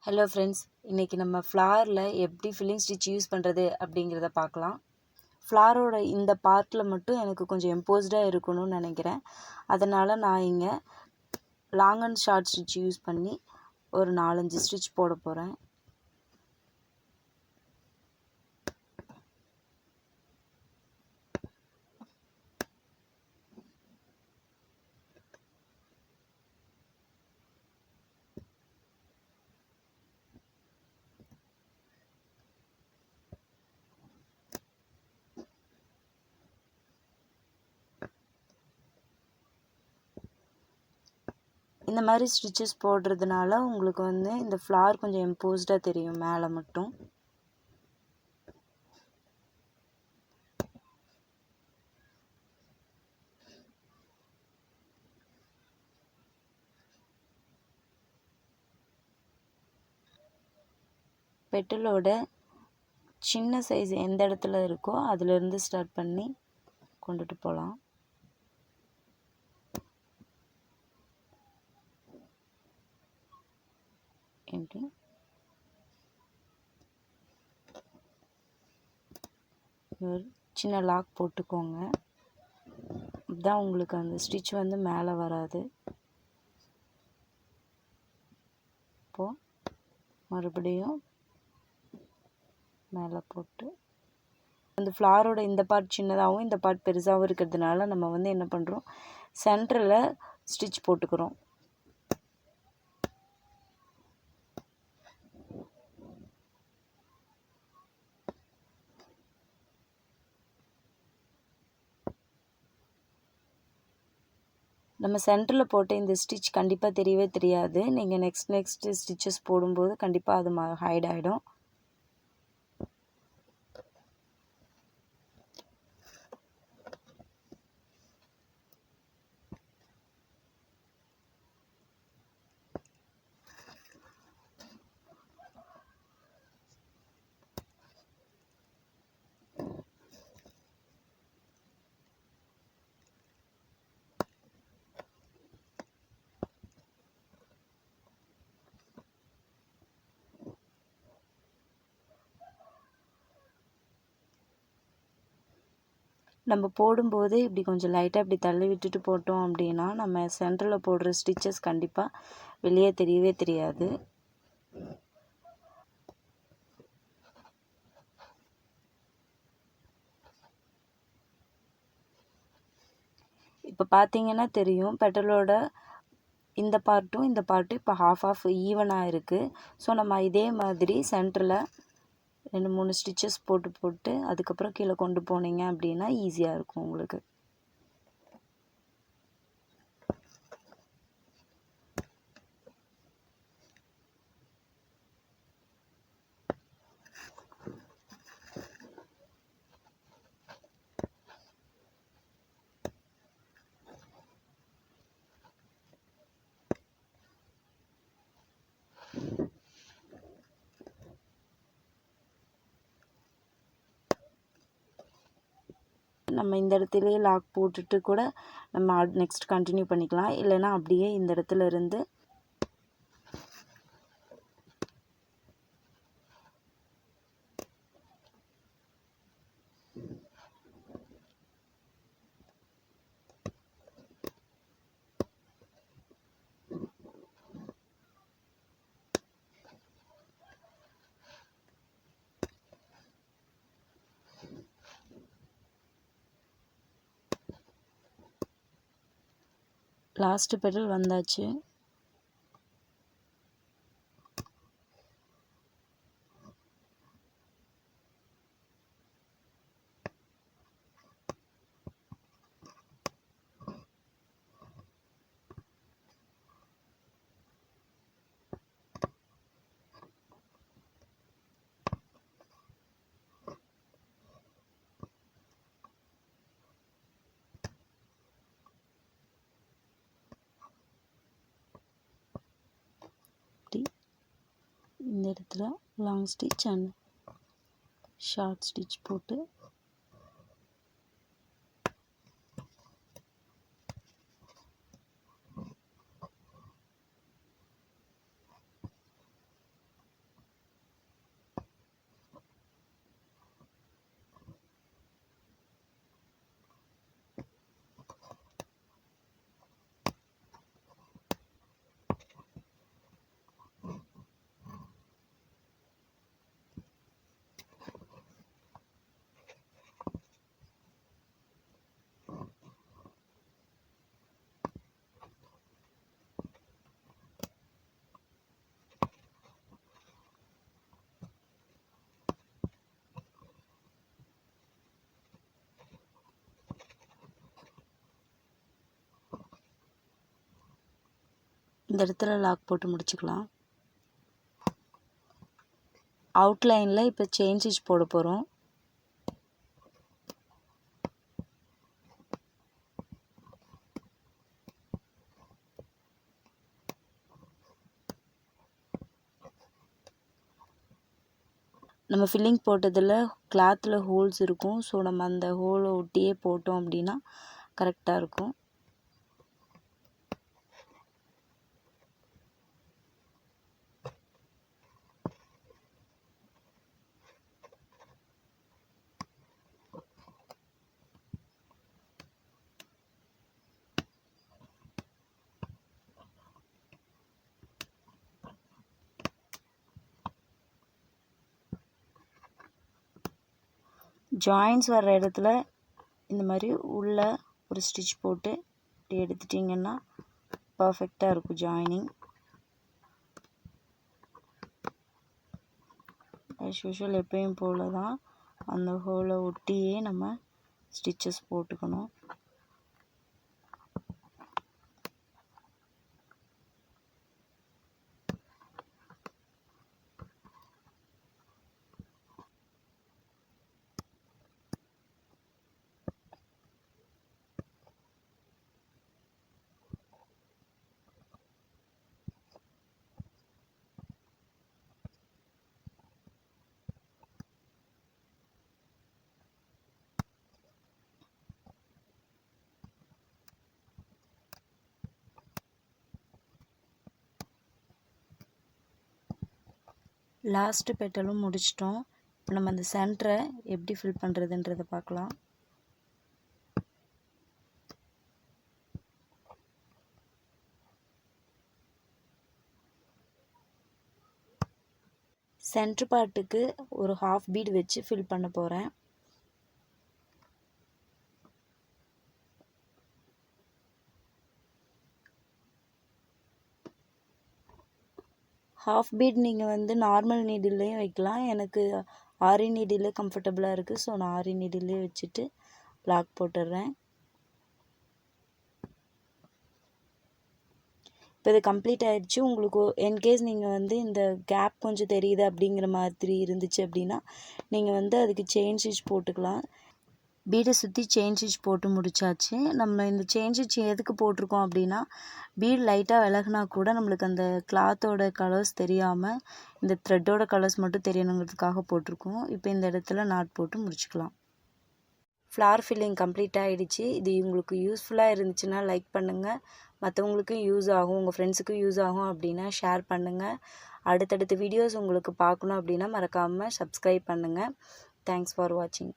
Hello friends, இன்றைக்கி நம்ம ஃப்ளாரில் எப்படி ஃபில்லிங் ஸ்டிச் யூஸ் பண்ணுறது அப்படிங்கிறத பார்க்கலாம். ஃப்ளாரோட இந்த பார்ட்டில் மட்டும் எனக்கு கொஞ்சம் எம்போஸ்டாக இருக்கணும்னு நினைக்கிறேன். அதனால் நான் இங்கே long and short stitch use பண்ணி ஒரு 4-5 ஸ்டிச் போட போகிறேன். இந்த மாதிரி ஸ்டிச்சஸ் போடுறதுனால உங்களுக்கு இந்த ஃப்ளார் கொஞ்சம் எம்போஸ்டாக தெரியும் மேலே மட்டும். பெட்டலோட சின்ன சைஸ் எந்த இடத்துல இருக்கோ அதிலிருந்து ஸ்டார்ட் பண்ணி கொண்டுட்டு போகலாம். ஒரு சின்ன லாக் போட்டுக்கோங்க. இதுதான் உங்களுக்கு அந்த ஸ்டிச் மேலே வராது. இப்போது மறுபடியும் மேலே போட்டு அந்த ஃப்ளாரோட இந்த பார்ட் சின்னதாகவும் இந்த பார்ட் பெருசாகவும் இருக்கிறதுனால நம்ம என்ன பண்ணுறோம், சென்டரில் ஸ்டிச் போட்டுக்கிறோம். நம்ம சென்டரில் போட்ட இந்த ஸ்டிச் கண்டிப்பாக தெரியவே தெரியாது. நீங்கள் நெக்ஸ்ட் ஸ்டிச்சஸ் போடும்போது கண்டிப்பாக அது ஹைட் ஆகிடும். நம்ம போடும்போது இப்படி கொஞ்சம் லைட்டாக இப்படி தள்ளி விட்டுட்டு போட்டோம் அப்படின்னா நம்ம சென்டரில் போடுற ஸ்டிச்சஸ் கண்டிப்பாக வெளியே தெரியவே தெரியாது. இப்போ பார்த்தீங்கன்னா தெரியும், பெட்டலோட இந்த பார்ட்டும் இப்போ ஆஃப் ஈவனாக இருக்குது. ஸோ நம்ம இதே மாதிரி சென்டரில் 2-3 ஸ்டிச்சஸ் போட்டு அதுக்கப்புறம் கீழே கொண்டு போனீங்க அப்படின்னா ஈஸியாக இருக்கும் உங்களுக்கு. நம்ம இந்த இடத்துலையே லாக் போட்டுட்டு கூட நம்ம நெக்ஸ்ட் கண்டினியூ பண்ணிக்கலாம். இல்லைன்னா அப்படியே இந்த இடத்துல இருந்து லாஸ்ட் பெடல் வந்தாச்சு. இந்த இடத்துல long stitch and short stitch போட்டு இந்த இடத்துல லாக் போட்டு முடிச்சுக்கலாம். அவுட்லைனில் இப்போ செயின் ஸ்டிச் போட போகிறோம். நம்ம ஃபில்லிங் போட்டதில் கிளாத்தில் ஹோல்ஸ் இருக்கும். ஸோ நம்ம அந்த ஹோலை ஒட்டியே போட்டோம் அப்படின்னா கரெக்டாக இருக்கும். ஜாயின்ஸ் வர்ற இடத்துல இந்த மாதிரி உள்ள ஒரு ஸ்டிச் போட்டு இப்படி எடுத்துட்டிங்கன்னா பர்ஃபெக்டாக இருக்கும் ஜாயினிங். ஆஸ் யூஷுவல் எப்பயும் போல் தான் அந்த ஹோலை ஒட்டியே நம்ம ஸ்டிச்சஸ் போட்டுக்கணும். லாஸ்ட்டு பெட்டலும் முடிச்சிட்டோம். இப்போ நம்ம அந்த சென்டரை எப்படி ஃபில் பண்ணுறதுன்றதை பார்க்கலாம். சென்டர் பார்ட்டுக்கு ஒரு ஹாஃப் பீட் வச்சு ஃபில் பண்ண போகிறேன். ஹாஃப் பீட் நீங்கள் வந்து நார்மல் நீடில்லையும் வைக்கலாம். எனக்கு ஆரி நீடில் கம்ஃபர்டபுளாக இருக்குது. ஸோ நான் ஆரி நீடில்லே வச்சுட்டு லாக் போட்டுடுறேன். இப்போ இது கம்ப்ளீட் ஆகிடுச்சு. உங்களுக்கு இன்கேஸ் நீங்கள் வந்து இந்த கேப் கொஞ்சம் தெரியுது அப்படிங்கிற மாதிரி இருந்துச்சு அப்படின்னா நீங்கள் வந்து அதுக்கு செயின் ஸ்டிச் போட்டுக்கலாம். பீடை சுற்றி செயின் ஸ்டிச் போட்டு முடிச்சாச்சு. நம்ம இந்த செயின் ஸ்டிச் எதுக்கு போட்டிருக்கோம் அப்படின்னா பீடு லைட்டாக விலகுனா கூட நம்மளுக்கு அந்த கிளாத்தோட கலர்ஸ் தெரியாமல் இந்த த்ரெட்டோட கலர்ஸ் மட்டும் தெரியணுங்கிறதுக்காக போட்டிருக்கோம். இப்போ இந்த இடத்துல நாட் போட்டு முடிச்சுக்கலாம். ஃப்ளார் ஃபில்லிங் கம்ப்ளீட் ஆகிடுச்சு. இது உங்களுக்கு யூஸ்ஃபுல்லாக இருந்துச்சுன்னா லைக் பண்ணுங்கள். மற்றவங்களுக்கும் யூஸ் ஆகும், உங்கள் ஃப்ரெண்ட்ஸுக்கும் யூஸ் ஆகும் அப்படின்னா ஷேர் பண்ணுங்கள். அடுத்தடுத்த வீடியோஸ் உங்களுக்கு பார்க்கணும் அப்படின்னா மறக்காமல் சப்ஸ்கிரைப் பண்ணுங்கள். தேங்க்ஸ் ஃபார் வாட்சிங்.